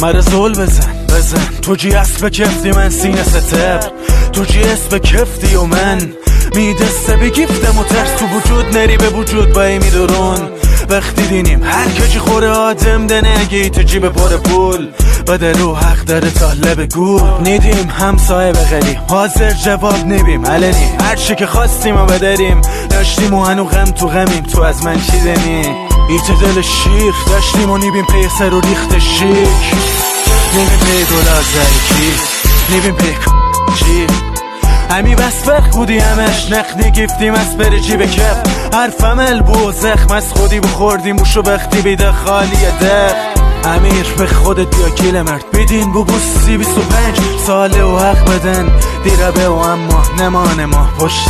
مرا زول بزن تو جی اسب کفتی من سینه ستر، تو جی اسب کفتی و من میدسته بگیفتم و ترس تو وجود نری به وجود بایی میدرون. وقتی دینیم هر کجی خوره آدم ده نگی تو جیب پر پول بده رو حق داره طالب گول. نیدیم همسایه بغلی حاضر جواب نبیم علنی هرچی که خواستیم و بداریم داشتیم و هنو غم تو غمیم. تو از من چی دنی ایت دل شیخ داشتیم و نیبیم پی سر و ریخت شیک، نیبیم پی دولار زرکی، نیبیم پی چی همی بس فرق بودی همش نخنی گفتیم از بره جیب کف حرفم البو زخم از خودی بخوردیم بوشو بختی بیده خالی دق. امیر به خودت بیا گیل مرد بیدین بو بوسی 25 ساله و حق بدن دیره به و اما نمانه ما پشت